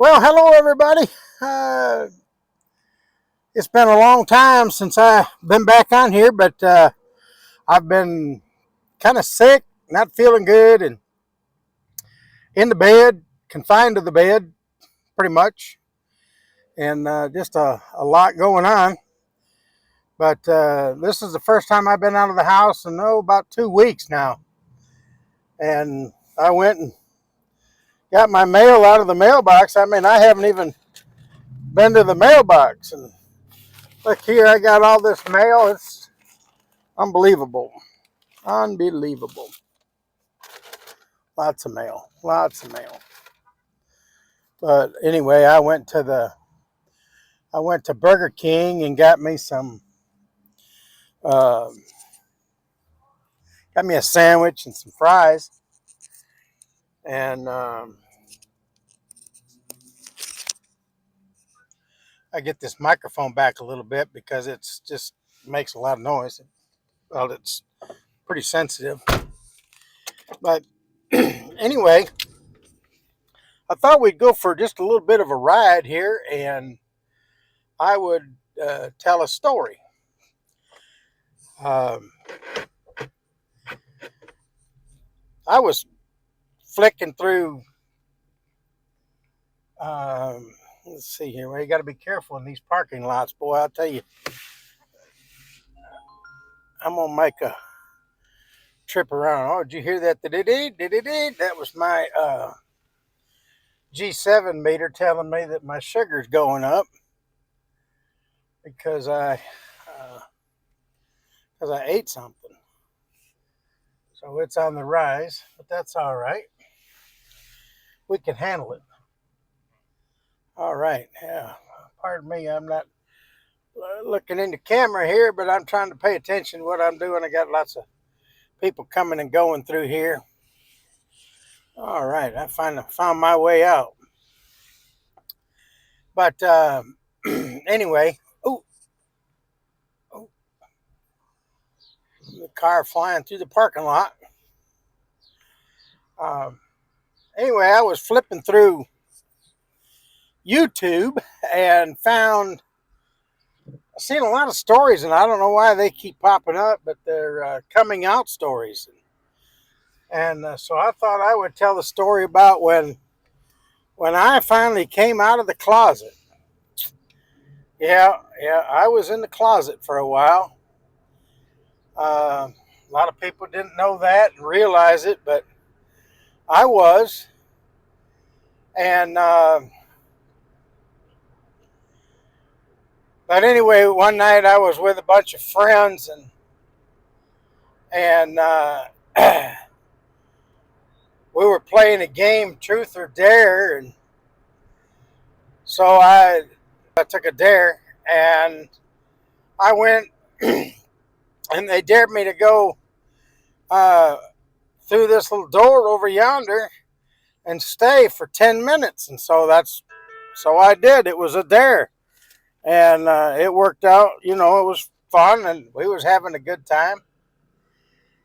Well, hello everybody. Uh, it's been a long time since I've been back on here, but I've been kind of sick, not feeling good, and in the bed, confined to the bed, pretty much, and just a lot going on. But this is the first time I've been out of the house in about 2 weeks now, and I went and got my mail out of the mailbox. I mean, I haven't even been to the mailbox, and look here, I got all this mail. It's unbelievable. Unbelievable. Lots of mail. Lots of mail. But anyway, I went to Burger King and uh, got me a sandwich and some fries. And I get this microphone back a little bit because it's just makes a lot of noise. Well, it's pretty sensitive. But anyway, I thought we'd go for just a little bit of a ride here, and I would tell a story. Um, I was flicking through. Let's see here. Well, you got to be careful in these parking lots, boy. I'll tell you, I'm gonna make a trip around. Oh, did you hear that? That was my G7 meter telling me that my sugar's going up because I ate something. So it's on the rise, but that's all right. We can handle it. All right. Yeah. Pardon me. I'm not looking in the camera here, but I'm trying to pay attention to what I'm doing. I got lots of people coming and going through here. All right. I found my way out. But anyway, oh, the car flying through the parking lot. Um, anyway, I was flipping through YouTube and I've seen a lot of stories, and I don't know why they keep popping up, but they're coming out stories. And so I thought I would tell the story about when I finally came out of the closet. Yeah, I was in the closet for a while. A lot of people didn't know that and realize it, but I was. And but anyway, one night I was with a bunch of friends, and we were playing a game, Truth or Dare, and so I took a dare, and I went, and they dared me to go uh, through this little door over yonder and stay for 10 minutes, and so I did. It was a dare, and it worked out. You know, it was fun, and we was having a good time.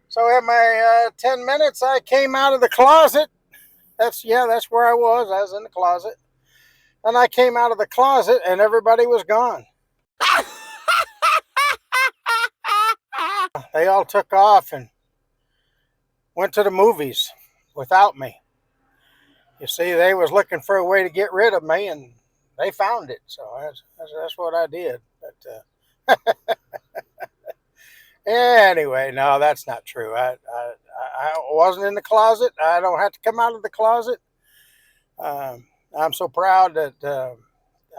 So in my 10 minutes, I came out of the closet. That's where I was. I was in the closet. And I came out of the closet and everybody was gone. They all took off and went to the movies without me. You see, they was looking for a way to get rid of me, and they found it. So that's what I did. But anyway, no, that's not true. I wasn't in the closet. I don't have to come out of the closet. I'm so proud that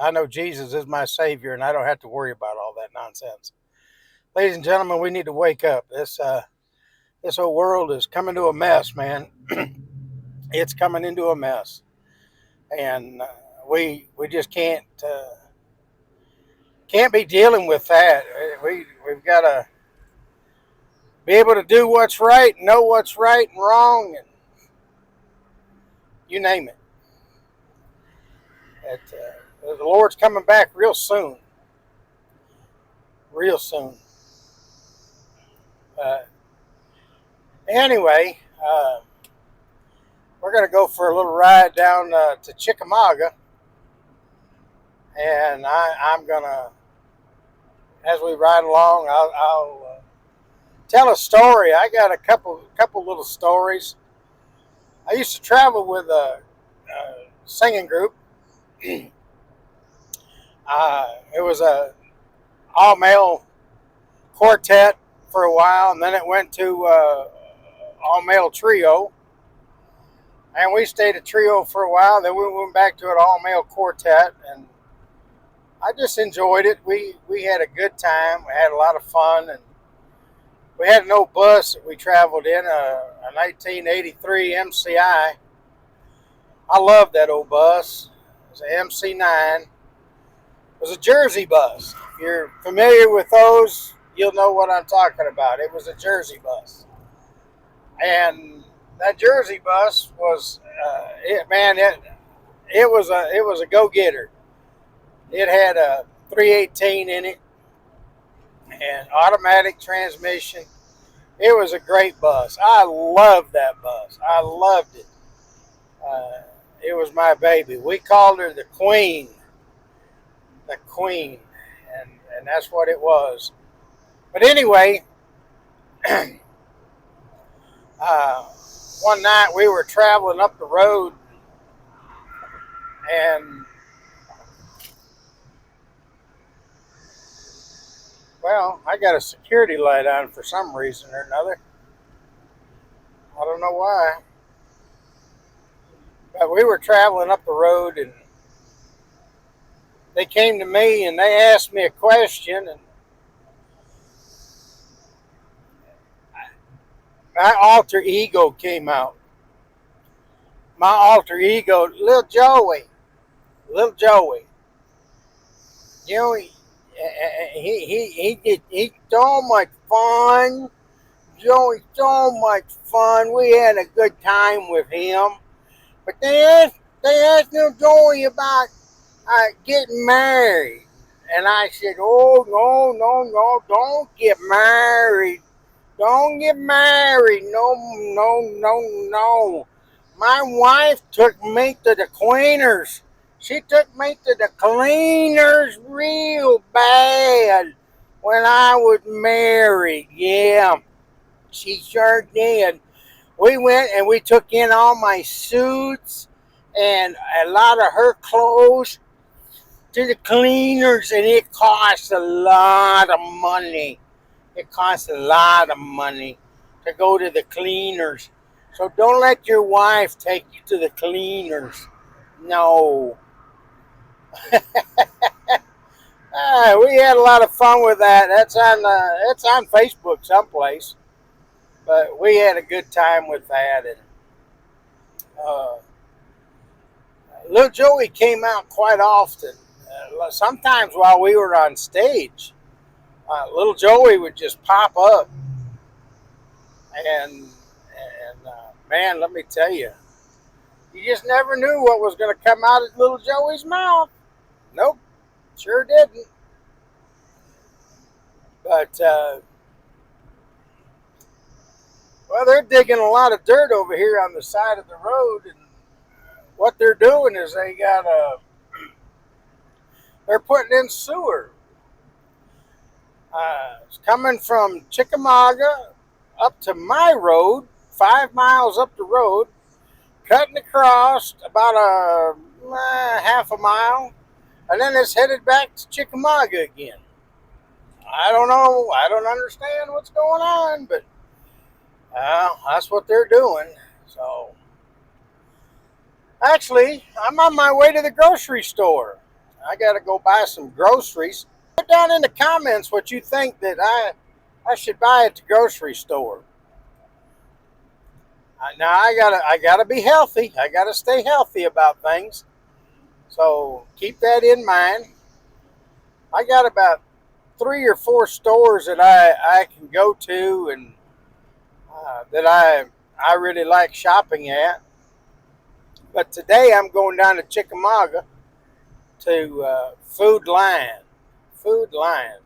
I know Jesus is my Savior, and I don't have to worry about all that nonsense. Ladies and gentlemen, we need to wake up. This whole world is coming to a mess, man. It's coming into a mess, and we just can't be dealing with that. We've got to be able to do what's right, know what's right and wrong, and you name it. The Lord's coming back real soon. Real soon. Anyway, we're going to go for a little ride down to Chickamauga. and I'm gonna, as we ride along, I'll tell a story. I got a couple little stories. I used to travel with a singing group. It was a all male quartet for a while, and then it went to all male trio, and we stayed a trio for a while. Then we went back to an all male quartet, and I just enjoyed it. We had a good time. We had a lot of fun, and we had an old bus that we traveled in, a 1983 MCI. I loved that old bus. It was an MC9. It was a Jersey bus. If you're familiar with those, you'll know what I'm talking about. It was a Jersey bus, and that Jersey bus was, it was a go getter. It had a 318 in it and automatic transmission. It was a great bus. I loved that bus. I loved it. It was my baby. We called her the Queen. The Queen. And that's what it was. But anyway, one night we were traveling up the road, and well, I got a security light on for some reason or another. I don't know why. But we were traveling up the road, and they came to me and they asked me a question, and my alter ego came out. My alter ego, little Joey. You know, he so much fun. Joey, so much fun. We had a good time with him. But they asked little Joey about getting married. And I said, oh, no, don't get married. Don't get married. No. My wife took me to the cleaners. She took me to the cleaners real bad when I was married. Yeah, she sure did. We went and we took in all my suits and a lot of her clothes to the cleaners, and it cost a lot of money. It costs a lot of money to go to the cleaners. So don't let your wife take you to the cleaners. No. We had a lot of fun with that. It's on Facebook someplace. But we had a good time with that. And uh, little Joey came out quite often. Sometimes while we were on stage, little Joey would just pop up, and man, let me tell you, you just never knew what was going to come out of little Joey's mouth. Nope, sure didn't. But well, they're digging a lot of dirt over here on the side of the road, and what they're doing is they're putting in sewer. It's coming from Chickamauga up to my road, 5 miles up the road, cutting across about a half a mile, and then it's headed back to Chickamauga again. I don't know. I don't understand what's going on, but that's what they're doing. So, actually, I'm on my way to the grocery store. I got to go buy some groceries. Put down in the comments what you think that I should buy at the grocery store. Now I gotta be healthy. I gotta stay healthy about things. So keep that in mind. I got about 3 or 4 stores that I can go to, and that I really like shopping at. But today I'm going down to Chickamauga to Food Lion. Food Lion.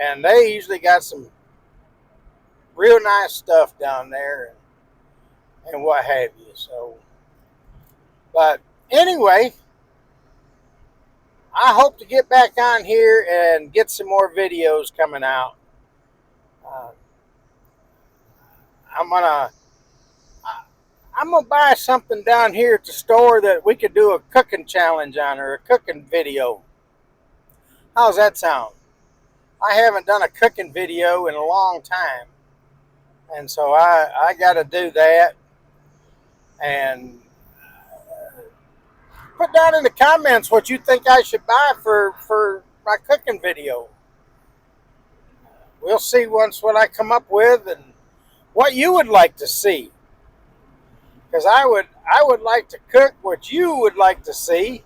And they usually got some real nice stuff down there, and what have you. So, but anyway, I hope to get back on here and get some more videos coming out. Uh, I'm gonna I'm gonna buy something down here at the store that we could do a cooking challenge on, or a cooking video. How's that sound? I haven't done a cooking video in a long time, and so I got to do that. And put down in the comments what you think I should buy for my cooking video. We'll see once what I come up with and what you would like to see. Because I would like to cook what you would like to see.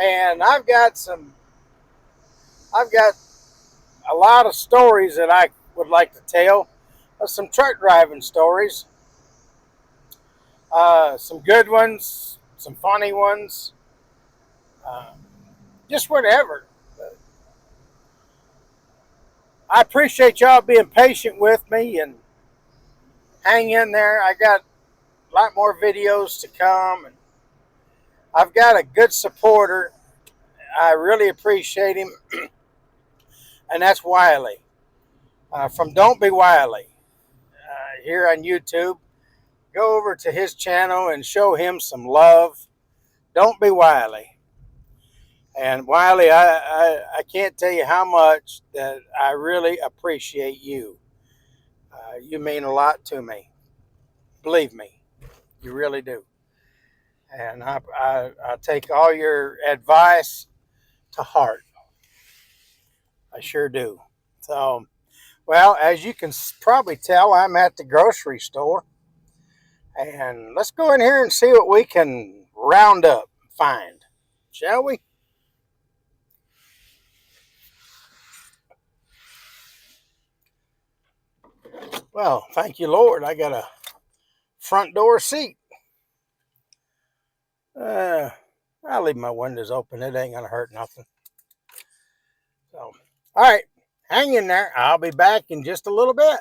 And I've got a lot of stories that I would like to tell. Some truck driving stories. Some good ones, some funny ones. Just whatever. I appreciate y'all being patient with me and hang in there. I got a lot more videos to come, and I've got a good supporter. I really appreciate him, and that's Wiley from Don't Be Wiley here on YouTube. Go over to his channel and show him some love. Don't Be Wiley. And Wiley, I can't tell you how much that I really appreciate you. You mean a lot to me. Believe me, you really do. And I take all your advice to heart. I sure do. So, well, as you can probably tell, I'm at the grocery store. And let's go in here and see what we can round up and find, shall we? Well, thank you, Lord. I got a front door seat. I'll leave my windows open. It ain't gonna hurt nothing. So, all right, hang in there. I'll be back in just a little bit.